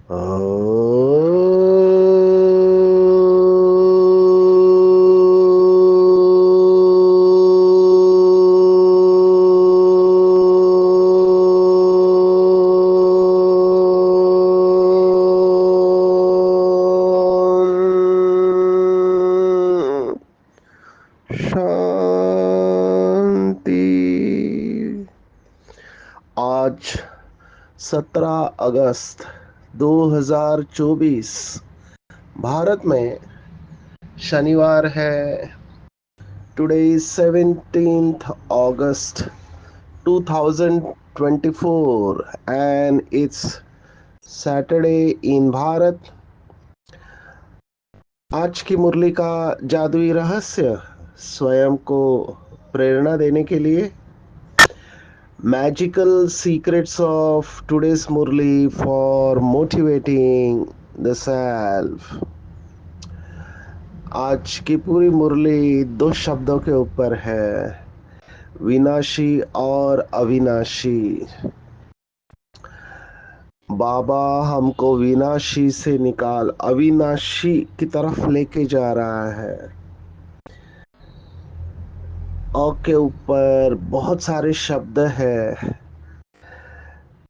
शांति। आज 17 अगस्त 2024 भारत में शनिवार है। Today is 17th August 2024 and it's Saturday in Bharat. आज की मुरली का जादुई रहस्य स्वयं को प्रेरणा देने के लिए Magical secrets of today's Murli for motivating the self। आज की पूरी मुरली दो शब्दों के ऊपर है, विनाशी और अविनाशी। बाबा हमको विनाशी से निकाल अविनाशी की तरफ लेके जा रहा है। औ के ऊपर बहुत सारे शब्द है।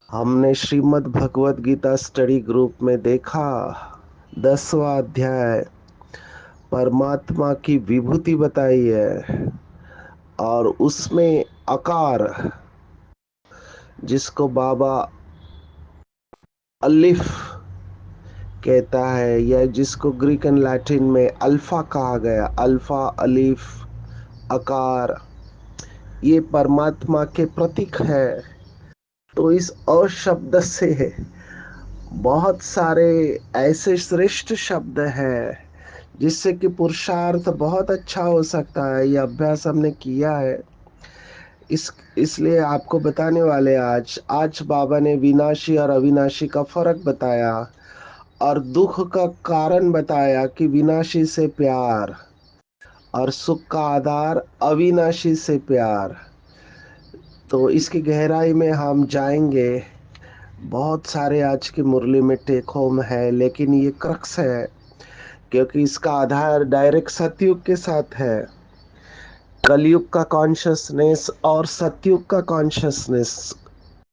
हमने श्रीमद् भगवत गीता स्टडी ग्रुप में देखा 10वां अध्याय परमात्मा की विभूति बताई है और उसमें आकार जिसको बाबा अलिफ कहता है या जिसको ग्रीक एंड लैटिन में अल्फा कहा गया, अल्फा अलिफ आकार, ये परमात्मा के प्रतीक है। तो इस अ शब्द से बहुत सारे ऐसे श्रेष्ठ शब्द हैं जिससे कि पुरुषार्थ बहुत अच्छा हो सकता है। ये अभ्यास हमने किया है, इसलिए आपको बताने वाले आज बाबा ने विनाशी और अविनाशी का फर्क बताया और दुख का कारण बताया कि विनाशी से प्यार और सुख का आधार अविनाशी से प्यार। तो इसकी गहराई में हम जाएंगे। बहुत सारे आज की मुरली में टेक होम है, लेकिन ये क्रक्स है क्योंकि इसका आधार डायरेक्ट सतयुग के साथ है। कलयुग का कॉन्शसनेस और सतयुग का कॉन्शसनेस,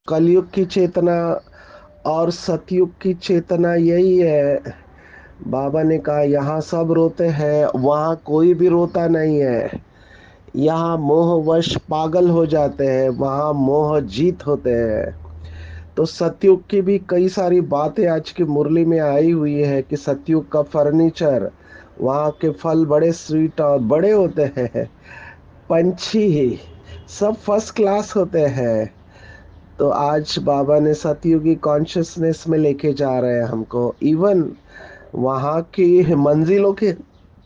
कलयुग की चेतना और सतयुग की चेतना यही है। बाबा ने कहा यहाँ सब रोते हैं, वहाँ कोई भी रोता नहीं है। यहाँ मोहवश पागल हो जाते हैं, वहाँ मोह जीत होते हैं। तो सतयुग की भी कई सारी बातें आज की मुरली में आई हुई है कि सतयुग का फर्नीचर, वहाँ के फल बड़े स्वीट और बड़े होते हैं, पंछी सब फर्स्ट क्लास होते हैं। तो आज बाबा ने सतयुगी कॉन्शियसनेस में लेके जा रहे हैं हमको। इवन वहाँ की मंजिलों के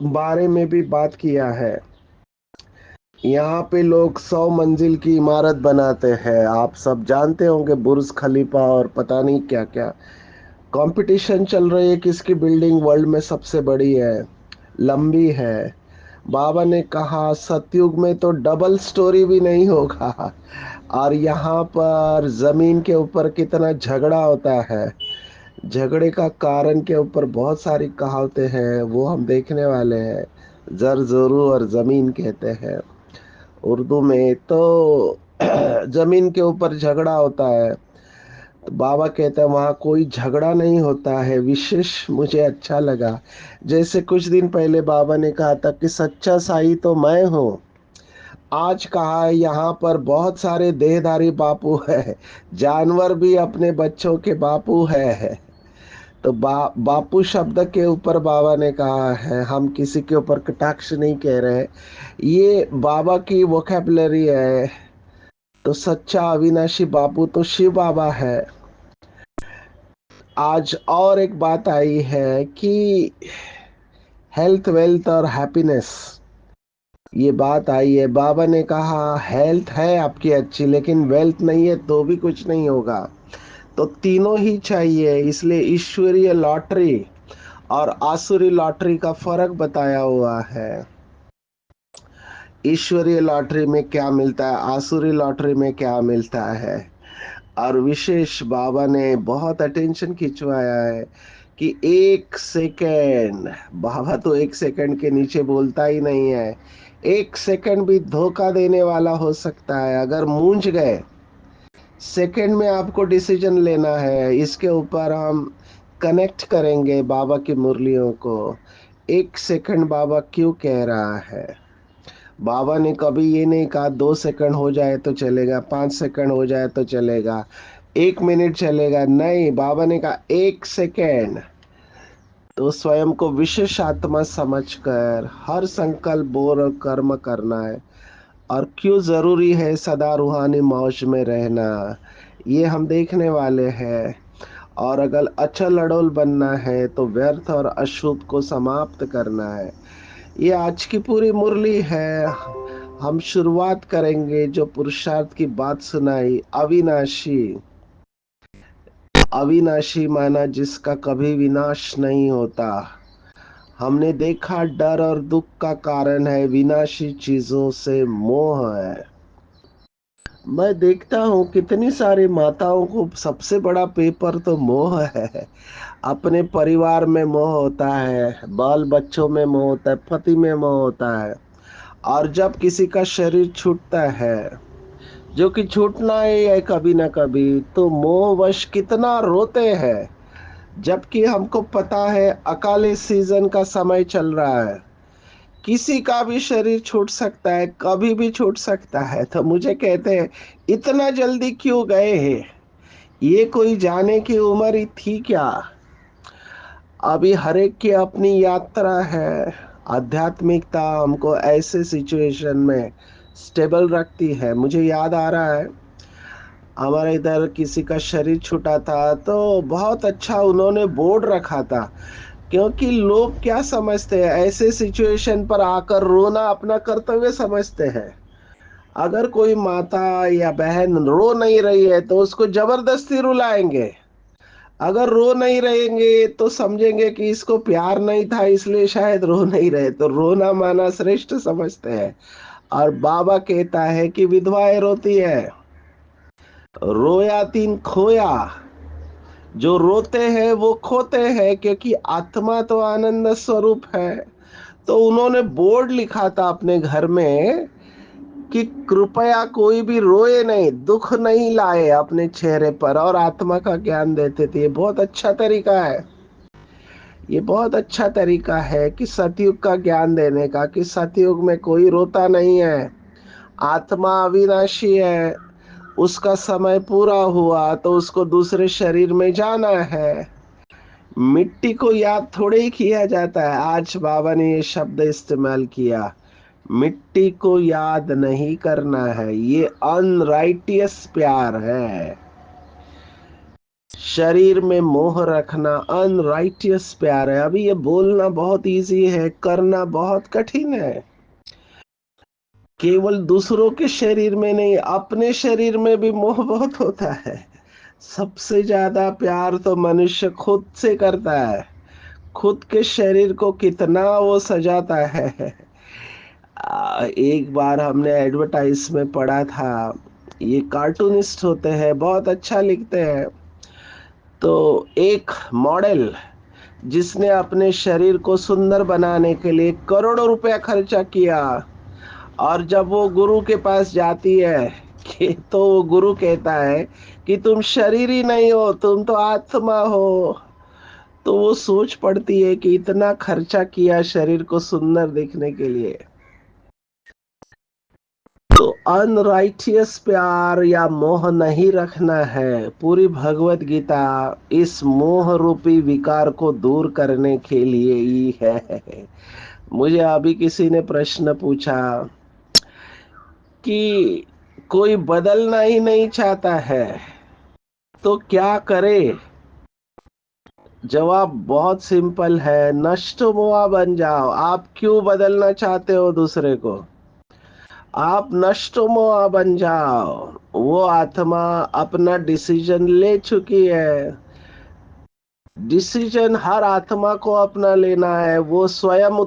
बारे में भी बात किया है। यहाँ पे लोग 100 मंजिल की इमारत बनाते हैं, आप सब जानते होंगे, बुर्ज खलीफा और पता नहीं क्या क्या। कंपटीशन चल रही है किसकी बिल्डिंग वर्ल्ड में सबसे बड़ी है, लंबी है। बाबा ने कहा सतयुग में तो डबल स्टोरी भी नहीं होगा। और यहाँ पर जमीन के ऊपर कितना झगड़ा होता है, झगड़े का कारण के ऊपर बहुत सारी कहावतें हैं, वो हम देखने वाले हैं। जर जोरू और जमीन कहते हैं उर्दू में। तो जमीन के ऊपर झगड़ा होता है, तो बाबा कहते हैं वहाँ कोई झगड़ा नहीं होता है। विशेष मुझे अच्छा लगा, जैसे कुछ दिन पहले बाबा ने कहा था कि सच्चा साई तो मैं हूँ। आज कहा है यहाँ पर बहुत सारे देहधारी बापू है, जानवर भी अपने बच्चों के बापू है। तो बापू शब्द के ऊपर बाबा ने कहा है, हम किसी के ऊपर कटाक्ष नहीं कह रहे, ये बाबा की वोकैबुलरी है। तो सच्चा अविनाशी बापू तो शिव बाबा है। आज और एक बात आई है कि हेल्थ वेल्थ और हैप्पीनेस, ये बात आई है। बाबा ने कहा हेल्थ है आपकी अच्छी, लेकिन वेल्थ नहीं है तो भी कुछ नहीं होगा। तो तीनों ही चाहिए, इसलिए ईश्वरीय लॉटरी और आसुरी लॉटरी का फर्क बताया हुआ है। ईश्वरीय लॉटरी में क्या मिलता है, आसुरी लॉटरी में क्या मिलता है। और विशेष बाबा ने बहुत अटेंशन खिंचवाया है कि 1 सेकेंड, बाबा तो 1 सेकेंड के नीचे बोलता ही नहीं है। 1 सेकेंड भी धोखा देने वाला हो सकता है। अगर मूंझ गए, सेकेंड में आपको डिसीजन लेना है। इसके ऊपर हम कनेक्ट करेंगे बाबा की मुरलियों को। 1 सेकेंड बाबा क्यों कह रहा है? बाबा ने कभी ये नहीं कहा 2 सेकंड हो जाए तो चलेगा, 5 सेकंड हो जाए तो चलेगा, 1 मिनट चलेगा। नहीं, बाबा ने कहा 1 सेकेंड। तो स्वयं को विशेष आत्मा समझकर हर संकल्प, बोल और कर्म करना है। और क्यों जरूरी है सदा रूहानी मौज में रहना, ये हम देखने वाले हैं। और अगर अचल अडोल बनना है तो व्यर्थ और अशुभ को समाप्त करना है। ये आज की पूरी मुरली है। हम शुरुआत करेंगे जो पुरुषार्थ की बात सुनाई, अविनाशी। अविनाशी माना जिसका कभी विनाश नहीं होता। हमने देखा डर और दुख का कारण है विनाशी चीजों से मोह है। मैं देखता हूँ कितनी सारी माताओं को सबसे बड़ा पेपर तो मोह है। अपने परिवार में मोह होता है, बाल बच्चों में मोह होता है, पति में मोह होता है। और जब किसी का शरीर छूटता है, जो कि छूटना ही है कभी ना कभी, तो मोहवश कितना रोते हैं। जबकि हमको पता है अकाले सीजन का समय चल रहा है, किसी का भी शरीर छूट सकता है, कभी भी छूट सकता है। तो मुझे कहते हैं इतना जल्दी क्यों गए हैं? ये कोई जाने की उम्र ही थी क्या? अभी हर एक की अपनी यात्रा है। आध्यात्मिकता हमको ऐसे सिचुएशन में स्टेबल रखती है। मुझे याद आ रहा है, हमारे इधर किसी का शरीर छूटा था तो बहुत अच्छा उन्होंने बोर्ड रखा था। क्योंकि लोग क्या समझते हैं, ऐसे सिचुएशन पर आकर रोना अपना कर्तव्य समझते हैं। अगर कोई माता या बहन रो नहीं रही है तो उसको जबरदस्ती रुलाएंगे। अगर रो नहीं रहेंगे तो समझेंगे कि इसको प्यार नहीं था, इसलिए शायद रो नहीं रहे। तो रोना माना श्रेष्ठ समझते हैं। और बाबा कहता है कि विधवाएं रोती है, रोया तीन खोया। जो रोते हैं वो खोते हैं, क्योंकि आत्मा तो आनंद स्वरूप है। तो उन्होंने बोर्ड लिखा था अपने घर में कि कृपया कोई भी रोए नहीं, दुख नहीं लाए अपने चेहरे पर, और आत्मा का ज्ञान देते थे। ये बहुत अच्छा तरीका है। ये बहुत अच्छा तरीका है कि सतयुग का ज्ञान देने का, कि सतयुग में कोई रोता नहीं है। आत्मा अविनाशी है। उसका समय पूरा हुआ तो उसको दूसरे शरीर में जाना है। मिट्टी को याद थोड़े ही किया जाता है। आज बाबा ने ये शब्द इस्तेमाल किया, मिट्टी को याद नहीं करना है। ये अनराइटियस प्यार है। शरीर में मोह रखना अनराइटियस प्यार है। अभी ये बोलना बहुत इजी है, करना बहुत कठिन है। केवल दूसरों के शरीर में नहीं, अपने शरीर में भी मोह बहुत होता है। सबसे ज्यादा प्यार तो मनुष्य खुद से करता है। खुद के शरीर को कितना वो सजाता है। एक बार हमने एडवर्टाइज में पढ़ा था, ये कार्टूनिस्ट होते हैं, बहुत अच्छा लिखते हैं। तो एक मॉडल जिसने अपने शरीर को सुंदर बनाने के लिए करोड़ों रुपया खर्चा किया, और जब वो गुरु के पास जाती है कि तो वो गुरु कहता है कि तुम शरीर ही नहीं हो, तुम तो आत्मा हो। तो वो सोच पड़ती है कि इतना खर्चा किया शरीर को सुंदर दिखने के लिए। तो अनराइटियस प्यार या मोह नहीं रखना है। पूरी भगवत गीता इस मोह रूपी विकार को दूर करने के लिए ही है। मुझे अभी किसी ने प्रश्न पूछा कि कोई बदलना ही नहीं चाहता है तो क्या करे? जवाब बहुत सिंपल है, नष्ट मोआ बन जाओ। आप क्यों बदलना चाहते हो दूसरे को? आप नष्ट मोआ बन जाओ। वो आत्मा अपना डिसीजन ले चुकी है। डिसीजन हर आत्मा को अपना लेना है। वो स्वयं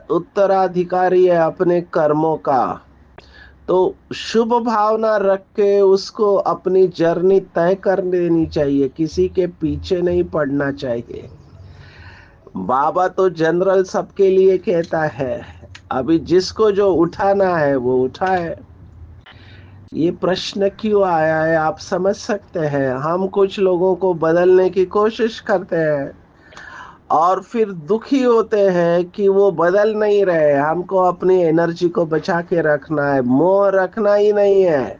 उत्तराधिकारी है अपने कर्मों का। तो शुभ भावना रख के उसको अपनी जर्नी तय कर देनी चाहिए, किसी के पीछे नहीं पड़ना चाहिए। बाबा तो जनरल सबके लिए कहता है, अभी जिसको जो उठाना है वो उठाए। ये प्रश्न क्यों आया है आप समझ सकते हैं। हम कुछ लोगों को बदलने की कोशिश करते हैं और फिर दुखी होते हैं कि वो बदल नहीं रहे। हमको अपनी एनर्जी को बचा के रखना है, मोह रखना ही नहीं है।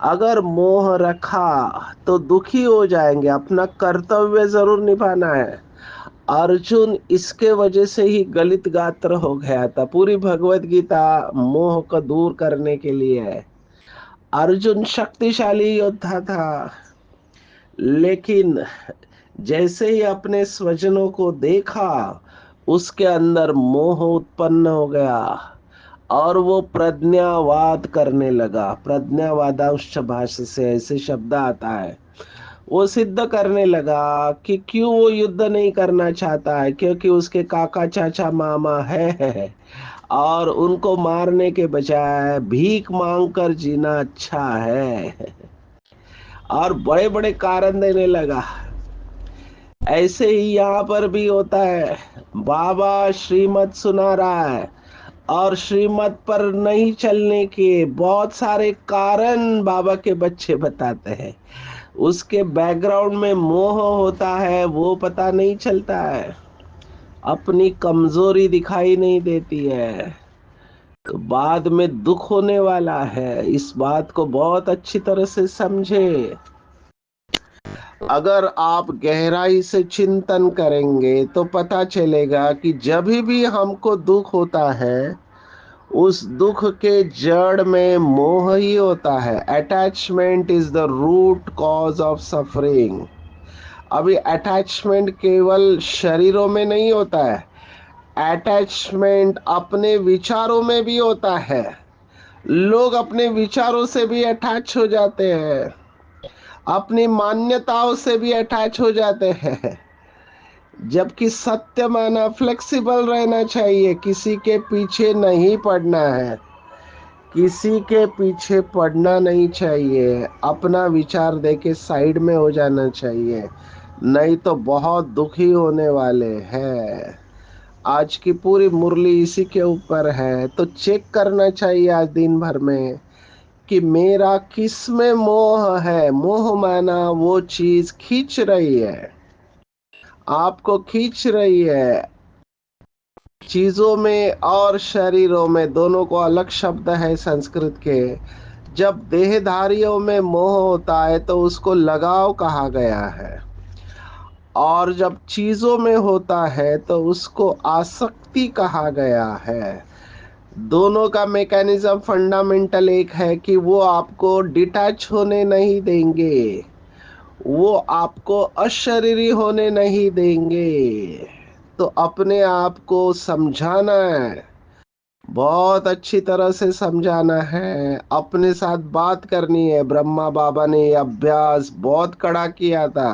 अगर मोह रखा तो दुखी हो जाएंगे। अपना कर्तव्य जरूर निभाना है। अर्जुन इसके वजह से ही गलित गात्र हो गया था। पूरी भगवत गीता मोह को दूर करने के लिए है। अर्जुन शक्तिशाली योद्धा था, लेकिन जैसे ही अपने स्वजनों को देखा, उसके अंदर मोह उत्पन्न हो गया और वो प्रज्ञावाद करने लगा। प्रज्ञावादांश भाषा से ऐसे शब्द आता है। वो सिद्ध करने लगा कि क्यों वो युद्ध नहीं करना चाहता है, क्योंकि उसके काका चाचा मामा है और उनको मारने के बजाय भीख मांगकर जीना अच्छा है, और बड़े बड़े कारण देने लगा। ऐसे ही यहाँ पर भी होता है। बाबा श्रीमत सुना रहा है और श्रीमत पर नहीं चलने के बहुत सारे कारण बाबा के बच्चे बताते हैं। उसके बैकग्राउंड में मोह होता है, वो पता नहीं चलता है। अपनी कमजोरी दिखाई नहीं देती है, तो बाद में दुख होने वाला है। इस बात को बहुत अच्छी तरह से समझे। अगर आप गहराई से चिंतन करेंगे तो पता चलेगा कि जब भी हमको दुख होता है, उस दुख के जड़ में मोह ही होता है। Attachment is the root cause of suffering. अभी अटैचमेंट केवल शरीरों में नहीं होता है, अटैचमेंट अपने विचारों में भी होता है। लोग अपने विचारों से भी अटैच हो जाते हैं, अपनी मान्यताओं से भी अटैच हो जाते हैं। जबकि सत्य माना फ्लेक्सिबल रहना चाहिए, किसी के पीछे नहीं पड़ना है, किसी के पीछे पड़ना नहीं चाहिए। अपना विचार देके साइड में हो जाना चाहिए, नहीं तो बहुत दुखी होने वाले हैं। आज की पूरी मुरली इसी के ऊपर है। तो चेक करना चाहिए आज दिन भर में कि मेरा किस में मोह है। मोह माना वो चीज खींच रही है, आपको खींच रही है। चीजों में और शरीरों में, दोनों को अलग शब्द है संस्कृत के। जब देहधारियों में मोह होता है तो उसको लगाव कहा गया है, और जब चीजों में होता है तो उसको आसक्ति कहा गया है। दोनों का मैकेनिज्म फंडामेंटल एक है कि वो आपको डिटैच होने नहीं देंगे, वो आपको अशरीरी होने नहीं देंगे। तो अपने आप को समझाना है, बहुत अच्छी तरह से समझाना है, अपने साथ बात करनी है। ब्रह्मा बाबा ने ये अभ्यास बहुत कड़ा किया था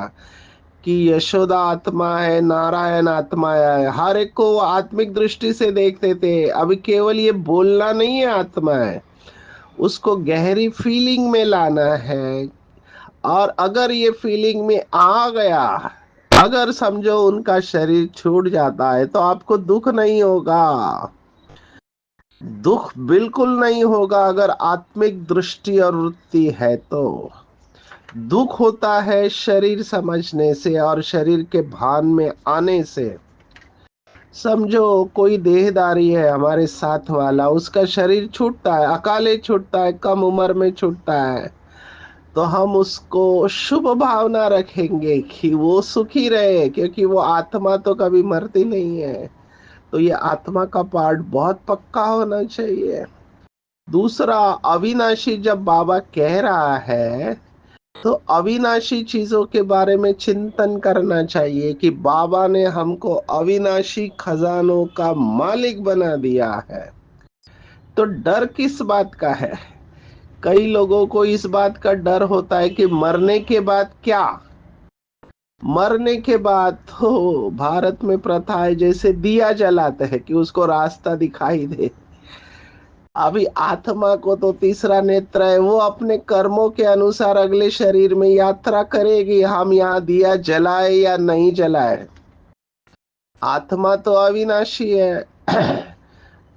कि यशोदा आत्मा है, नारायण आत्मा है। हर एक को वो आत्मिक दृष्टि से देखते थे। अभी केवल ये बोलना नहीं है आत्मा है, उसको गहरी फीलिंग में लाना है। और अगर ये फीलिंग में आ गया, अगर समझो उनका शरीर छूट जाता है, तो आपको दुख नहीं होगा। दुख बिल्कुल नहीं होगा अगर आत्मिक दृष्टि और वृत्ति है तो। दुख होता है शरीर समझने से और शरीर के भान में आने से। समझो कोई देहदारी है हमारे साथ वाला, उसका शरीर छूटता है, अकाले छूटता है, कम उम्र में छूटता है, तो हम उसको शुभ भावना रखेंगे कि वो सुखी रहे, क्योंकि वो आत्मा तो कभी मरती नहीं है। तो ये आत्मा का पार्ट बहुत पक्का होना चाहिए। दूसरा, अविनाशी जब बाबा कह रहा है तो अविनाशी चीजों के बारे में चिंतन करना चाहिए कि बाबा ने हमको अविनाशी खजानों का मालिक बना दिया है। तो डर किस बात का है? कई लोगों को इस बात का डर होता है कि मरने के बाद क्या। मरने के बाद तो भारत में प्रथा है, जैसे दिया जलाते हैं कि उसको रास्ता दिखाई दे। अभी आत्मा को तो तीसरा नेत्र है, वो अपने कर्मों के अनुसार अगले शरीर में यात्रा करेगी, हम यहाँ दिया जलाए या नहीं जलाए। आत्मा तो अविनाशी है।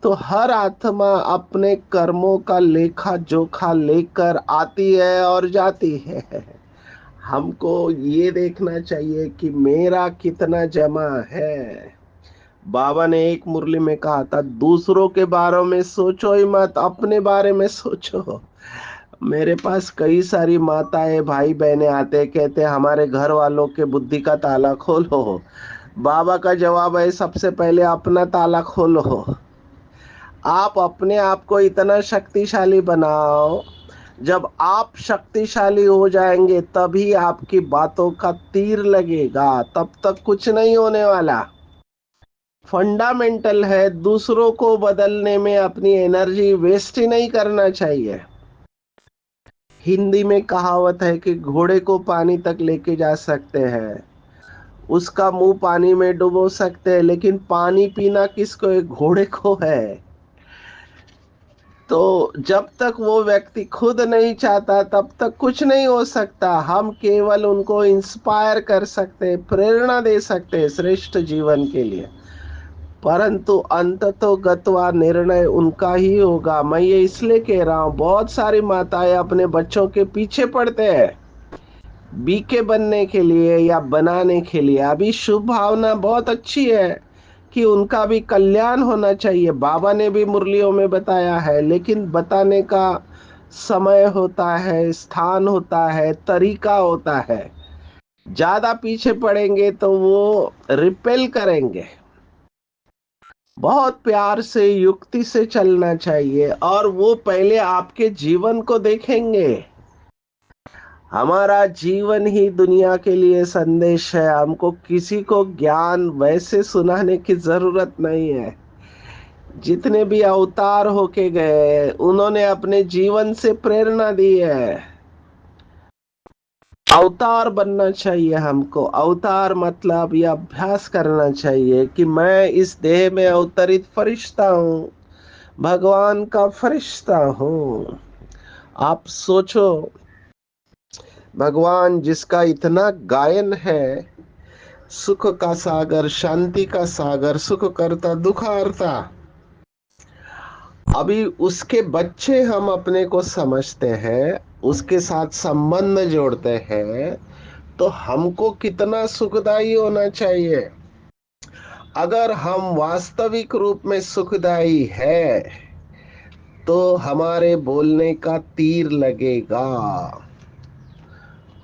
तो हर आत्मा अपने कर्मों का लेखा जोखा लेकर आती है और जाती है। हमको ये देखना चाहिए कि मेरा कितना जमा है। बाबा ने एक मुरली में कहा था, दूसरों के बारे में सोचो ही मत, अपने बारे में सोचो। मेरे पास कई सारी माताएं भाई बहनें आते, कहते हमारे घर वालों के बुद्धि का ताला खोलो। बाबा का जवाब है, सबसे पहले अपना ताला खोलो। आप अपने आप को इतना शक्तिशाली बनाओ, जब आप शक्तिशाली हो जाएंगे तभी आपकी बातों का तीर लगेगा, तब तक कुछ नहीं होने वाला। फंडामेंटल है, दूसरों को बदलने में अपनी एनर्जी वेस्ट ही नहीं करना चाहिए। हिंदी में कहावत है कि घोड़े को पानी तक लेके जा सकते हैं, उसका मुंह पानी में डुबो सकते हैं, लेकिन पानी पीना किसको है? घोड़े को है। तो जब तक वो व्यक्ति खुद नहीं चाहता तब तक कुछ नहीं हो सकता। हम केवल उनको इंस्पायर कर सकते, प्रेरणा दे सकते श्रेष्ठ जीवन के लिए, परंतु अंततो गत्वा निर्णय उनका ही होगा। मैं ये इसलिए कह रहा हूं, बहुत सारी माताएं अपने बच्चों के पीछे पड़ते हैं बीके बनने के लिए या बनाने के लिए। अभी शुभ भावना बहुत अच्छी है कि उनका भी कल्याण होना चाहिए, बाबा ने भी मुरलियों में बताया है, लेकिन बताने का समय होता है, स्थान होता है, तरीका होता है। ज्यादा पीछे पड़ेंगे तो वो रिपेल करेंगे। बहुत प्यार से युक्ति से चलना चाहिए, और वो पहले आपके जीवन को देखेंगे। हमारा जीवन ही दुनिया के लिए संदेश है, हमको किसी को ज्ञान वैसे सुनाने की जरूरत नहीं है। जितने भी अवतार होके गए उन्होंने अपने जीवन से प्रेरणा दी है। अवतार बनना चाहिए हमको। अवतार मतलब ये अभ्यास करना चाहिए कि मैं इस देह में अवतरित फरिश्ता हूँ, भगवान का फरिश्ता हूँ। आप सोचो, भगवान जिसका इतना गायन है, सुख का सागर, शांति का सागर, सुख करता दुख हरता, अभी उसके बच्चे हम अपने को समझते हैं, उसके साथ संबंध जोड़ते हैं, तो हमको कितना सुखदाई होना चाहिए। अगर हम वास्तविक रूप में सुखदाई है तो हमारे बोलने का तीर लगेगा,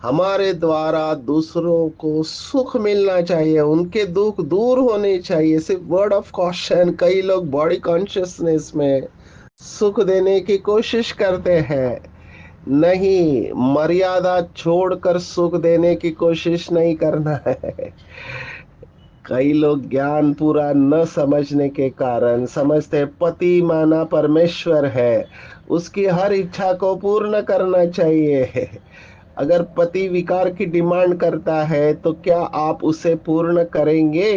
हमारे द्वारा दूसरों को सुख मिलना चाहिए, उनके दुख दूर होने चाहिए। सिर्फ वर्ड ऑफ कॉशन, कई लोग बॉडी कॉन्शियसनेस में सुख देने की कोशिश करते हैं, नहीं, मर्यादा छोड़कर सुख देने की कोशिश नहीं करना है। कई लोग ज्ञान पूरा न समझने के कारण समझते पति माना परमेश्वर है, उसकी हर इच्छा को पूर्ण करना चाहिए। अगर पति विकार की डिमांड करता है तो क्या आप उसे पूर्ण करेंगे?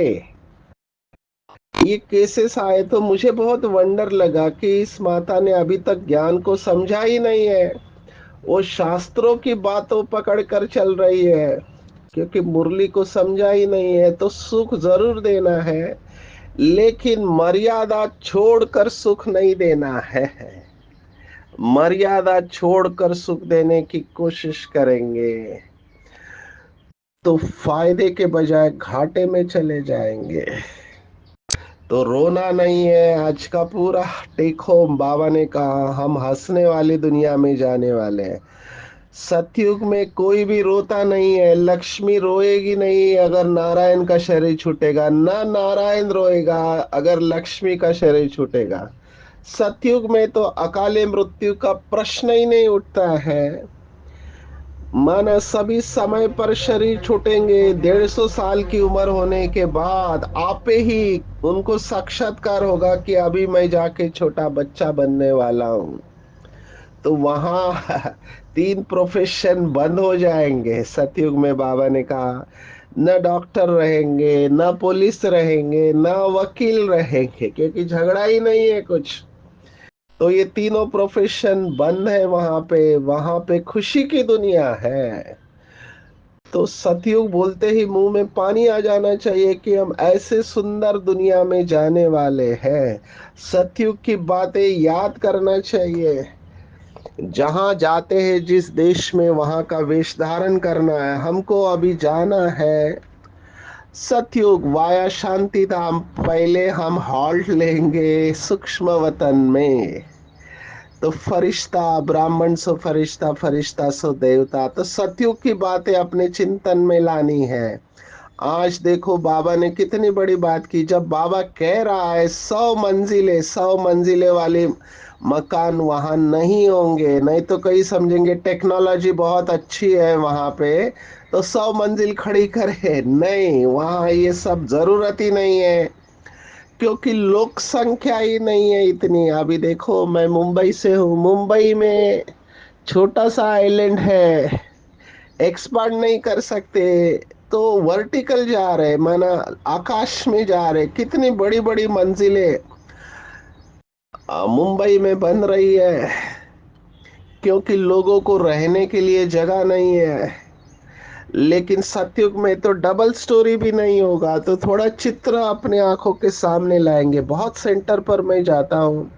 ये केसेस आए तो मुझे बहुत वंडर लगा कि इस माता ने अभी तक ज्ञान को समझा ही नहीं है, वो शास्त्रों की बातों पकड़ कर चल रही है, क्योंकि मुरली को समझा ही नहीं है। तो सुख जरूर देना है, लेकिन मर्यादा छोड़कर सुख नहीं देना है। मर्यादा छोड़कर सुख देने की कोशिश करेंगे तो फायदे के बजाय घाटे में चले जाएंगे। तो रोना नहीं है आज का पूरा टेक होम। बाबा ने कहा हम हंसने वाली दुनिया में जाने वाले हैं। सतयुग में कोई भी रोता नहीं है, लक्ष्मी रोएगी नहीं अगर नारायण का शरीर छूटेगा, ना नारायण रोएगा अगर लक्ष्मी का शरीर छूटेगा। सतयुग में तो अकाले मृत्यु का प्रश्न ही नहीं उठता है। माना सभी समय पर शरीर छूटेंगे, 150 साल की उम्र होने के बाद आपे ही उनको साक्षात्कार होगा कि अभी मैं जाके छोटा बच्चा बनने वाला हूं। तो वहां 3 प्रोफेशन बंद हो जाएंगे। सतयुग में बाबा ने कहा न डॉक्टर रहेंगे, न पुलिस रहेंगे, न वकील रहेंगे, क्योंकि झगड़ा ही नहीं है कुछ। तो ये तीनों प्रोफेशन बंद है वहां पे खुशी की दुनिया है। तो सतयुग बोलते ही मुंह में पानी आ जाना चाहिए कि हम ऐसे सुंदर दुनिया में जाने वाले हैं। सतयुग की बातें याद करना चाहिए। जहां जाते हैं जिस देश में, वहां का वेश धारण करना है हमको। अभी जाना है सतयुग वाया शांति धाम। पहले हम हॉल्ट लेंगे सूक्ष्म वतन में। तो फरिश्ता ब्राह्मण सो फरिश्ता, फरिश्ता सो देवता। तो सतयुग की बातें अपने चिंतन में लानी है। आज देखो बाबा ने कितनी बड़ी बात की। जब बाबा कह रहा है 100 मंजिलें, 100 मंजिलें वाले मकान वहां नहीं होंगे, नहीं तो कई समझेंगे टेक्नोलॉजी बहुत अच्छी है वहां पे तो 100 मंजिल खड़ी करे। नहीं, वहां ये सब जरूरत ही नहीं है, क्योंकि लोक संख्या ही नहीं है इतनी। अभी देखो मैं मुंबई से हूँ, मुंबई में छोटा सा आइलैंड है, एक्सपांड नहीं कर सकते। तो वर्टिकल जा रहे, माना आकाश में जा रहे। कितनी बड़ी बड़ी मंजिलें मुंबई में बन रही है, क्योंकि लोगों को रहने के लिए जगह नहीं है। लेकिन सतयुग में तो डबल स्टोरी भी नहीं होगा। तो थोड़ा चित्र अपने आंखों के सामने लाएंगे। बहुत सेंटर पर मैं जाता हूँ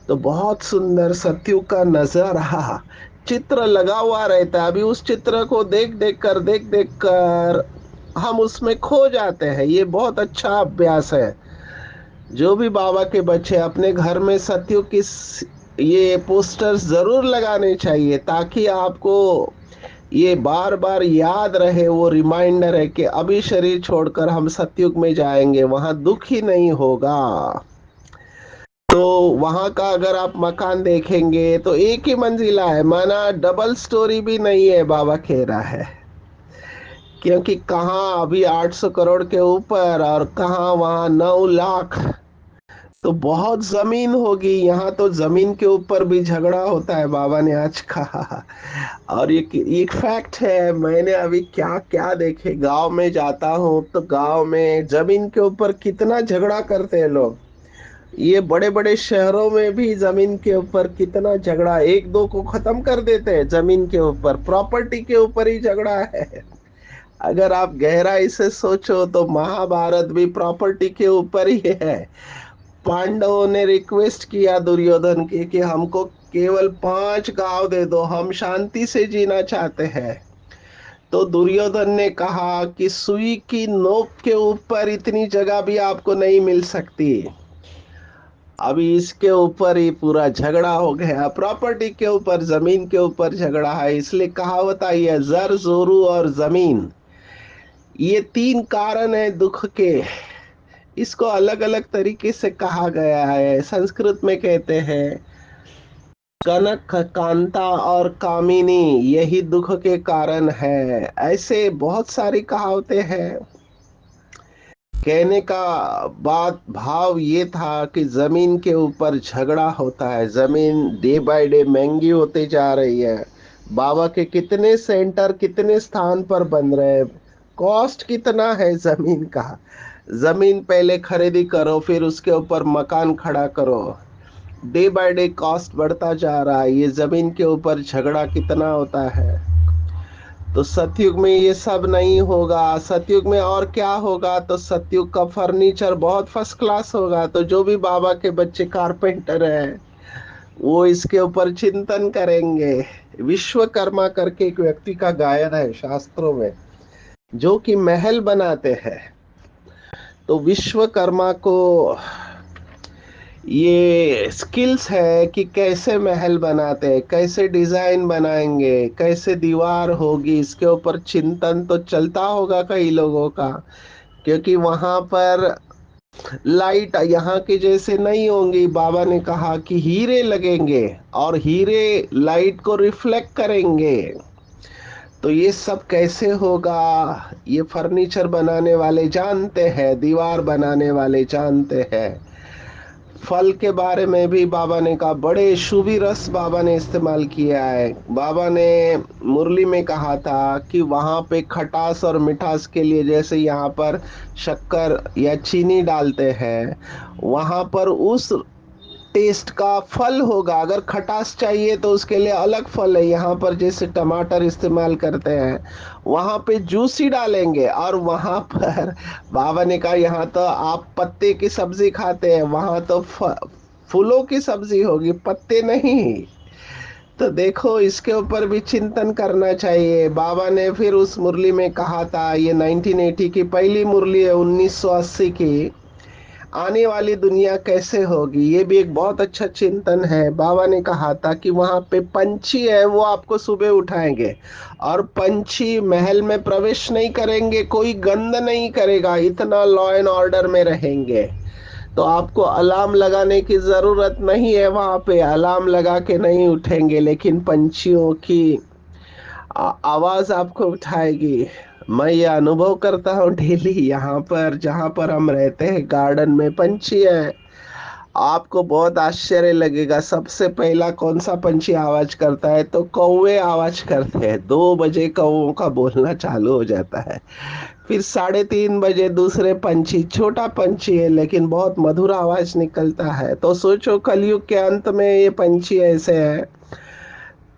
तो बहुत सुंदर सतयुग का नजारा चित्र लगा हुआ रहता है। अभी उस चित्र को देख देख कर हम उसमें खो जाते हैं। ये बहुत अच्छा अभ्यास है। जो भी बाबा के बच्चे अपने घर में सतयुग की ये पोस्टर्स जरूर लगाने चाहिए, ताकि आपको ये बार बार याद रहे। वो रिमाइंडर है कि अभी शरीर छोड़कर हम सतयुग में जाएंगे, वहां दुख ही नहीं होगा। तो वहां का अगर आप मकान देखेंगे तो एक ही मंजिला है, माना डबल स्टोरी भी नहीं है, बाबा कह रहा है। क्योंकि कहाँ अभी 800 करोड़ के ऊपर और कहाँ वहां 9 लाख। तो बहुत जमीन होगी। यहाँ तो जमीन के ऊपर भी झगड़ा होता है, बाबा ने आज कहा। और ये एक फैक्ट है। मैंने अभी क्या क्या देखे, गांव में जाता हूँ तो गांव में जमीन के ऊपर कितना झगड़ा करते हैं लोग। ये बड़े बड़े शहरों में भी जमीन के ऊपर कितना झगड़ा, एक दो को खत्म कर देते हैं। जमीन के ऊपर, प्रॉपर्टी के ऊपर ही झगड़ा है। अगर आप गहराई से सोचो तो महाभारत भी प्रॉपर्टी के ऊपर ही है। पांडवों ने रिक्वेस्ट किया दुर्योधन की कि हमको केवल 5 गांव दे दो, हम शांति से जीना चाहते हैं। तो दुर्योधन ने कहा कि सुई की नोक के ऊपर इतनी जगह भी आपको नहीं मिल सकती। अभी इसके ऊपर ही पूरा झगड़ा हो गया, प्रॉपर्टी के ऊपर, जमीन के ऊपर झगड़ा है। इसलिए कहावत आई है, जर जोरू और जमीन, ये 3 कारण है दुख के। इसको अलग अलग तरीके से कहा गया है। संस्कृत में कहते हैं कनक, कांता और कामिनी, यही दुख के कारण है। ऐसे बहुत सारी कहावतें हैं। कहने का बात भाव ये था कि जमीन के ऊपर झगड़ा होता है। जमीन डे बाय डे महंगी होती जा रही है। बाबा के कितने सेंटर कितने स्थान पर बन रहे हैं। कॉस्ट कितना है जमीन का। जमीन पहले खरीदी करो, फिर उसके ऊपर मकान खड़ा करो। डे बाय डे कॉस्ट बढ़ता जा रहा है। ये जमीन के ऊपर झगड़ा कितना होता है। तो सतयुग में ये सब नहीं होगा। सतयुग में और क्या होगा, तो सतयुग का फर्नीचर बहुत फर्स्ट क्लास होगा। तो जो भी बाबा के बच्चे कारपेंटर हैं, वो इसके ऊपर चिंतन करेंगे। विश्वकर्मा करके एक व्यक्ति का गायन है शास्त्रों में, जो कि महल बनाते हैं। तो विश्वकर्मा को ये स्किल्स है कि कैसे महल बनाते हैं, कैसे डिजाइन बनाएंगे, कैसे दीवार होगी। इसके ऊपर चिंतन तो चलता होगा कई लोगों का, क्योंकि वहां पर लाइट यहाँ के जैसे नहीं होंगी। बाबा ने कहा कि हीरे लगेंगे और हीरे लाइट को रिफ्लेक्ट करेंगे। तो ये सब कैसे होगा, ये फर्नीचर बनाने वाले जानते हैं, दीवार बनाने वाले जानते हैं। फल के बारे में भी बाबा ने कहा, बड़े शुभी रस बाबा ने इस्तेमाल किया है। बाबा ने मुरली में कहा था कि वहां पे खटास और मिठास के लिए जैसे यहाँ पर शक्कर या चीनी डालते हैं, वहां पर उस टेस्ट का फल होगा। अगर खटास चाहिए तो उसके लिए अलग फल है, यहाँ पर जैसे टमाटर इस्तेमाल करते हैं वहाँ पे जूस ही डालेंगे। और वहाँ पर बाबा ने कहा यहाँ तो आप पत्ते की सब्जी खाते हैं, वहाँ तो फूलों की सब्जी होगी, पत्ते नहीं। तो देखो इसके ऊपर भी चिंतन करना चाहिए। बाबा ने फिर उस मुरली में कहा था, ये 1980 की पहली मुरली है, 1980 की, आने वाली दुनिया कैसे होगी, ये भी एक बहुत अच्छा चिंतन है। बाबा ने कहा था कि वहां पे पंछी है, वो आपको सुबह उठाएंगे, और पंछी महल में प्रवेश नहीं करेंगे, कोई गंद नहीं करेगा, इतना लॉ एंड ऑर्डर में रहेंगे। तो आपको अलार्म लगाने की जरूरत नहीं है, वहां पे अलार्म लगा के नहीं उठेंगे, लेकिन पंछियों की आवाज आपको उठाएगी। मैं ये अनुभव करता हूँ डेली, यहाँ पर जहाँ पर हम रहते हैं गार्डन में पंछी है। आपको बहुत आश्चर्य लगेगा, सबसे पहला कौन सा पंछी आवाज करता है, तो कौवे आवाज करते हैं। 2 बजे कौवों का बोलना चालू हो जाता है। फिर 3:30 बजे दूसरे पंछी, छोटा पंछी है लेकिन बहुत मधुर आवाज निकलता है। तो सोचो कलयुग के अंत में ये पंछी ऐसे है,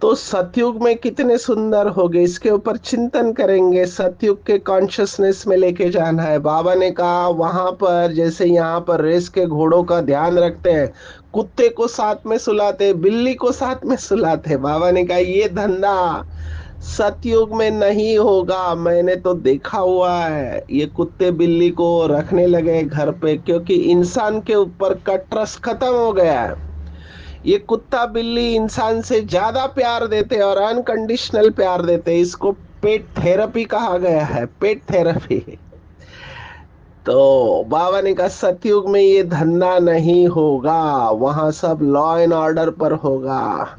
तो सतयुग में कितने सुंदर होंगे, इसके ऊपर चिंतन करेंगे। सतयुग के कॉन्शियसनेस में लेके जाना है। बाबा ने कहा वहां पर जैसे यहाँ पर रेस के घोड़ों का ध्यान रखते हैं, कुत्ते को साथ में सुलाते, बिल्ली को साथ में सुलाते, बाबा ने कहा ये धंधा सतयुग में नहीं होगा। मैंने तो देखा हुआ है, ये कुत्ते बिल्ली को रखने लगे घर पे, क्योंकि इंसान के ऊपर का ट्रस्ट खत्म हो गया है। ये कुत्ता बिल्ली इंसान से ज्यादा प्यार देते हैं, और अनकंडीशनल प्यार देते हैं। इसको पेट थेरेपी कहा गया है, पेट थेरेपी। तो बाबा ने कहा सतयुग में ये धंधा नहीं होगा, वहां सब लॉ एंड ऑर्डर पर होगा।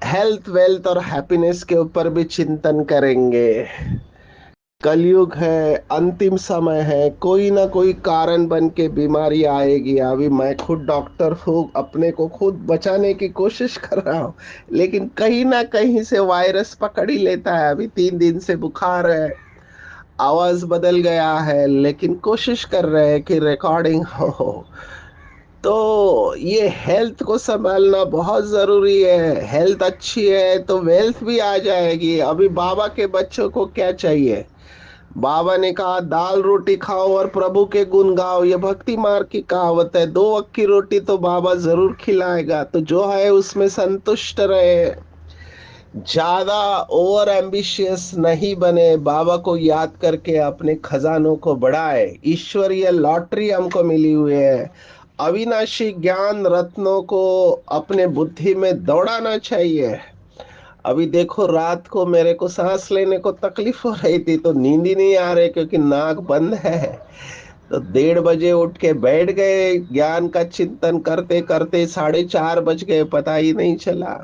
हेल्थ वेल्थ और हैप्पीनेस के ऊपर भी चिंतन करेंगे। कलयुग है, अंतिम समय है, कोई ना कोई कारण बन के बीमारी आएगी। अभी मैं खुद डॉक्टर हूँ, अपने को खुद बचाने की कोशिश कर रहा हूँ, लेकिन कहीं ना कहीं से वायरस पकड़ ही लेता है। अभी 3 दिन से बुखार है, आवाज बदल गया है, लेकिन कोशिश कर रहे हैं कि रिकॉर्डिंग हो। तो ये हेल्थ को संभालना बहुत जरूरी है। हेल्थ अच्छी है तो वेल्थ भी आ जाएगी। अभी बाबा के बच्चों को क्या चाहिए, बाबा ने कहा दाल रोटी खाओ और प्रभु के गुण गाओ, ये भक्ति मार्ग की कहावत है। 2 अक्की रोटी तो बाबा जरूर खिलाएगा, तो जो है उसमें संतुष्ट रहे, ज्यादा ओवर एम्बिशियस नहीं बने, बाबा को याद करके अपने खजानों को बढ़ाए। ईश्वरीय लॉटरी हमको मिली हुई है, अविनाशी ज्ञान रत्नों को अपने बुद्धि में दौड़ाना चाहिए। अभी देखो रात को मेरे को सांस लेने को तकलीफ हो रही थी, तो नींद ही नहीं आ रही क्योंकि नाक बंद है। तो 1:30 बजे उठ के बैठ गए, ज्ञान का चिंतन करते करते 4:30 बज गए, पता ही नहीं चला।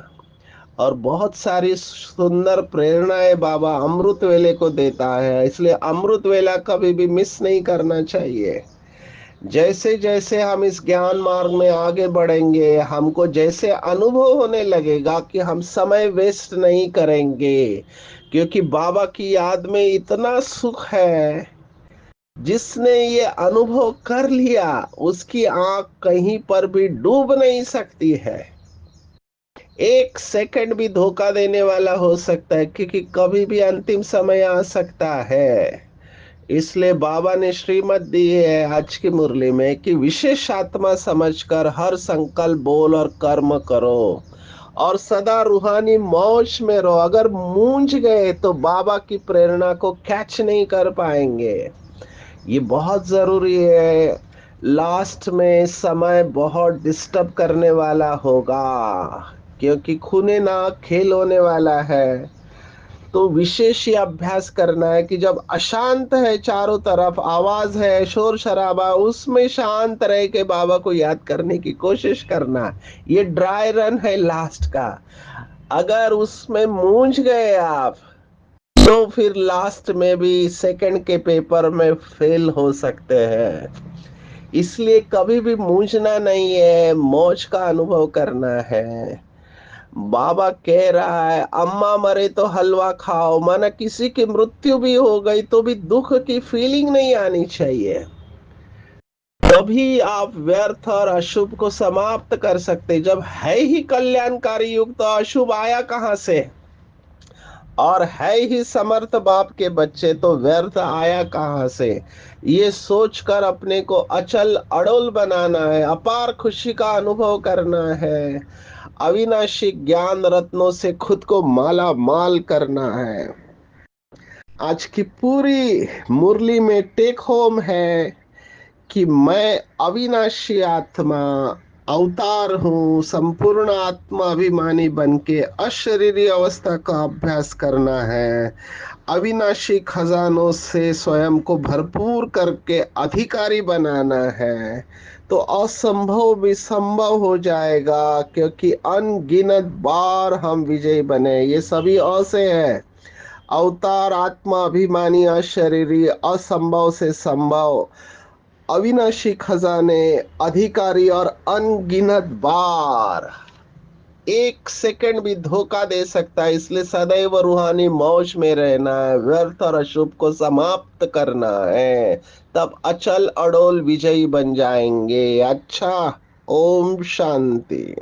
और बहुत सारी सुंदर प्रेरणाएं बाबा अमृत वेले को देता है, इसलिए अमृत वेला कभी भी मिस नहीं करना चाहिए। जैसे जैसे हम इस ज्ञान मार्ग में आगे बढ़ेंगे, हमको जैसे अनुभव होने लगेगा कि हम समय वेस्ट नहीं करेंगे, क्योंकि बाबा की याद में इतना सुख है। जिसने ये अनुभव कर लिया उसकी आंख कहीं पर भी डूब नहीं सकती है। 1 सेकंड भी धोखा देने वाला हो सकता है, क्योंकि कभी भी अंतिम समय आ सकता है। इसलिए बाबा ने श्रीमत दी है आज की मुरली में कि विशेष आत्मा समझकर हर संकल्प बोल और कर्म करो, और सदा रूहानी मौज में रहो। अगर मूंझ गए तो बाबा की प्रेरणा को कैच नहीं कर पाएंगे, ये बहुत जरूरी है। लास्ट में समय बहुत डिस्टर्ब करने वाला होगा, क्योंकि खूने ना खेल होने वाला है। तो विशेष ये अभ्यास करना है कि जब अशांत है, चारों तरफ आवाज है, शोर शराबा, उसमें शांत रह के बाबा को याद करने की कोशिश करना। ये ड्राई रन है लास्ट का। अगर उसमें मूंझ गए आप, तो फिर लास्ट में भी सेकंड के पेपर में फेल हो सकते हैं। इसलिए कभी भी मूंझना नहीं है, मौज का अनुभव करना है। बाबा कह रहा है अम्मा मरे तो हलवा खाओ, माना किसी की मृत्यु भी हो गई तो भी दुख की फीलिंग नहीं आनी चाहिए। तभी आप व्यर्थ और अशुभ को समाप्त कर सकते। जब है ही कल्याणकारी युग तो अशुभ आया कहां से? और है ही समर्थ बाप के बच्चे तो व्यर्थ आया कहां से? ये सोचकर अपने को अचल अड़ोल बनाना है, अपार खुशी का अनुभव करना है, अविनाशी ज्ञान रत्नों से खुद को माला माल करना है। आज की पूरी मुरली में टेक होम है कि मैं अविनाशी आत्मा अवतार हूँ, संपूर्ण आत्मा अभिमानी बन के अशरीरी अवस्था का अभ्यास करना है, अविनाशी खजानों से स्वयं को भरपूर करके अधिकारी बनाना है, तो असंभव भी संभव हो जाएगा, क्योंकि अनगिनत बार हम विजयी बने। ये सभी अ से है। अवतार, आत्मा अभिमानी, अशरीरी, असंभव से संभव, अविनाशी खजाने, अधिकारी और अनगिनत बार। एक सेकंड भी धोखा दे सकता है, इसलिए सदैव रूहानी मौज में रहना है, व्यर्थ और अशुभ को समाप्त करना है, तब अचल अडोल विजयी बन जाएंगे। अच्छा, ओम शांति।